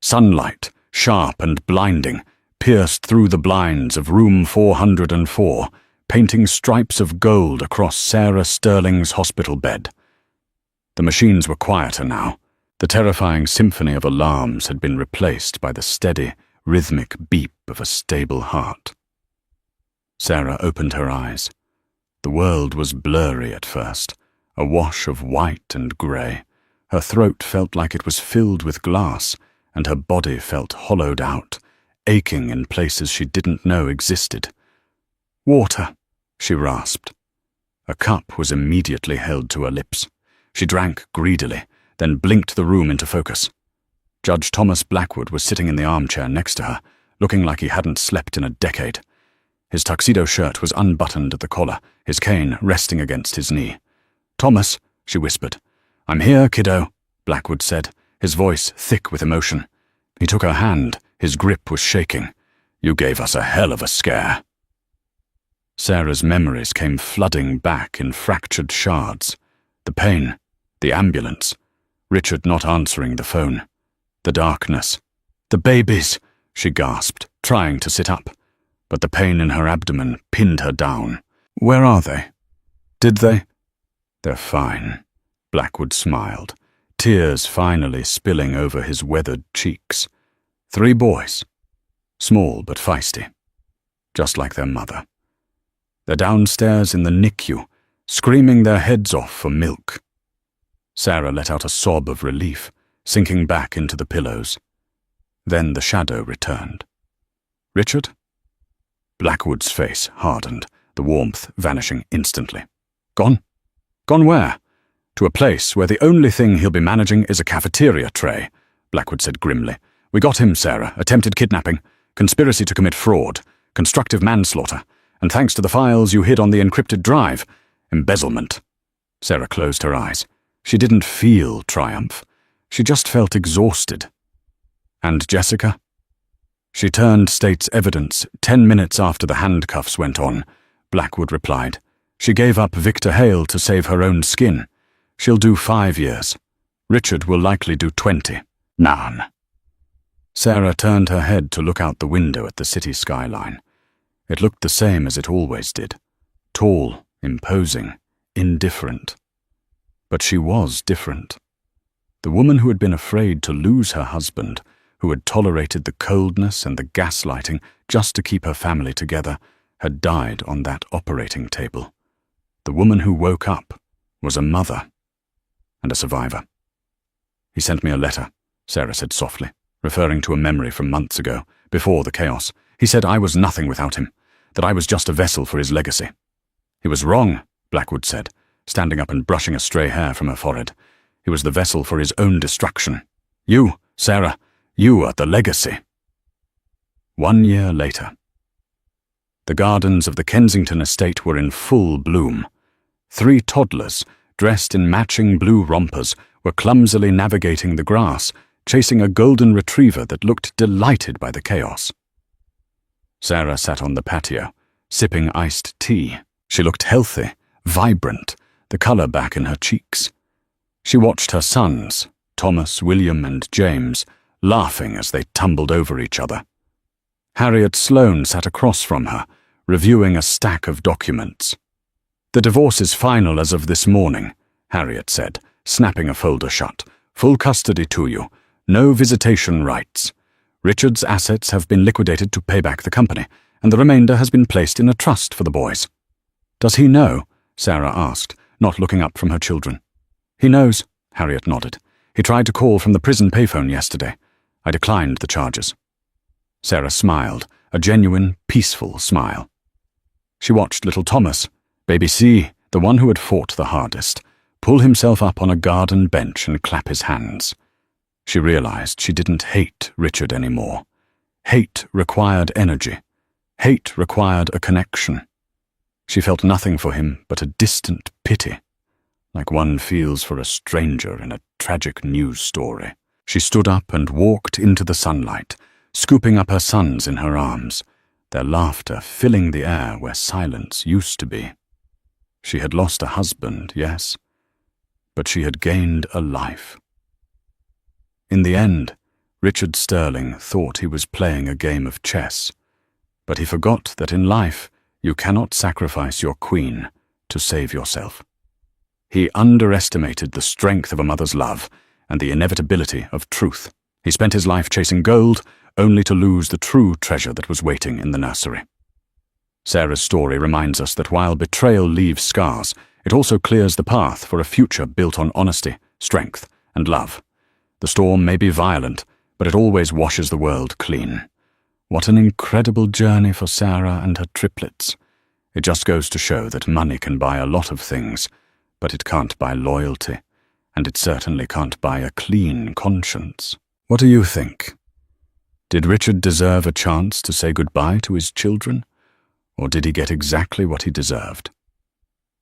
S1: Sunlight, sharp and blinding, pierced through the blinds of room 404, painting stripes of gold across Sarah Sterling's hospital bed. The machines were quieter now. The terrifying symphony of alarms had been replaced by the steady, rhythmic beat of a stable heart. Sarah opened her eyes. The world was blurry at first, a wash of white and grey. Her throat felt like it was filled with glass, and her body felt hollowed out, aching in places she didn't know existed. "Water," she rasped. A cup was immediately held to her lips. She drank greedily, then blinked the room into focus. Judge Thomas Blackwood was sitting in the armchair next to her, looking like he hadn't slept in a decade. His tuxedo shirt was unbuttoned at the collar, his cane resting against his knee. "Thomas," she whispered. "I'm here, kiddo," Blackwood said, his voice thick with emotion. He took her hand, his grip was shaking. "You gave us a hell of a scare." Sarah's memories came flooding back in fractured shards. The pain, the ambulance, Richard not answering the phone, the darkness. "The babies," she gasped, trying to sit up, but the pain in her abdomen pinned her down. "Where are they? Did they?" "They're fine," Blackwood smiled, tears finally spilling over his weathered cheeks. 3 boys, small but feisty, just like their mother. They're downstairs in the NICU, screaming their heads off for milk." Sarah let out a sob of relief, sinking back into the pillows. Then the shadow returned. "Richard?" Blackwood's face hardened, the warmth vanishing instantly. "Gone? Gone where?" "To a place where the only thing he'll be managing is a cafeteria tray," Blackwood said grimly. "We got him, Sarah. Attempted kidnapping, conspiracy to commit fraud, constructive manslaughter, and thanks to the files you hid on the encrypted drive, embezzlement." Sarah closed her eyes. She didn't feel triumph. She just felt exhausted. "And Jessica?" "She turned state's evidence 10 minutes after the handcuffs went on," Blackwood replied. "She gave up Victor Hale to save her own skin. She'll do 5 years. Richard will likely do 20. None." Sarah turned her head to look out the window at the city skyline. It looked the same as it always did. Tall, imposing, indifferent. But she was different. The woman who had been afraid to lose her husband, who had tolerated the coldness and the gaslighting just to keep her family together, had died on that operating table. The woman who woke up was a mother and a survivor. "He sent me a letter," Sarah said softly, referring to a memory from months ago, before the chaos. "He said I was nothing without him, that I was just a vessel for his legacy." "He was wrong," Blackwood said, standing up and brushing a stray hair from her forehead. "He was the vessel for his own destruction. You, Sarah, you are the legacy." 1 year later. The gardens of the Kensington estate were in full bloom. 3 toddlers, dressed in matching blue rompers, were clumsily navigating the grass, chasing a golden retriever that looked delighted by the chaos. Sarah sat on the patio, sipping iced tea. She looked healthy, vibrant, the colour back in her cheeks. She watched her sons, Thomas, William, and James, laughing as they tumbled over each other. Harriet Sloane sat across from her, reviewing a stack of documents. "The divorce is final as of this morning," Harriet said, snapping a folder shut. "Full custody to you. No visitation rights. Richard's assets have been liquidated to pay back the company, and the remainder has been placed in a trust for the boys." "Does he know?" Sarah asked, not looking up from her children. "He knows," Harriet nodded. "He tried to call from the prison payphone yesterday. I declined the charges." Sarah smiled, a genuine, peaceful smile. She watched little Thomas, baby C, the one who had fought the hardest, pull himself up on a garden bench and clap his hands. She realized she didn't hate Richard anymore. Hate required energy. Hate required a connection. She felt nothing for him but a distant pity, like one feels for a stranger in a tragic news story. She stood up and walked into the sunlight, scooping up her sons in her arms, their laughter filling the air where silence used to be. She had lost a husband, yes, but she had gained a life. In the end, Richard Sterling thought he was playing a game of chess, but he forgot that in life you cannot sacrifice your queen to save yourself. He underestimated the strength of a mother's love and the inevitability of truth. He spent his life chasing gold, only to lose the true treasure that was waiting in the nursery. Sarah's story reminds us that while betrayal leaves scars, it also clears the path for a future built on honesty, strength, and love. The storm may be violent, but it always washes the world clean. What an incredible journey for Sarah and her triplets. It just goes to show that money can buy a lot of things, but it can't buy loyalty, and it certainly can't buy a clean conscience. What do you think? Did Richard deserve a chance to say goodbye to his children, or did he get exactly what he deserved?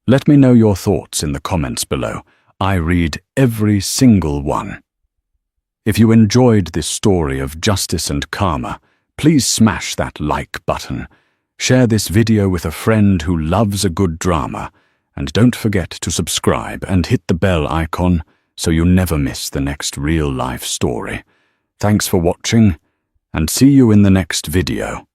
S1: Let me know your thoughts in the comments below. I read every single one. If you enjoyed this story of justice and karma, please smash that like button. Share this video with a friend who loves a good drama, and don't forget to subscribe and hit the bell icon so you never miss the next real-life story. Thanks for watching, and see you in the next video.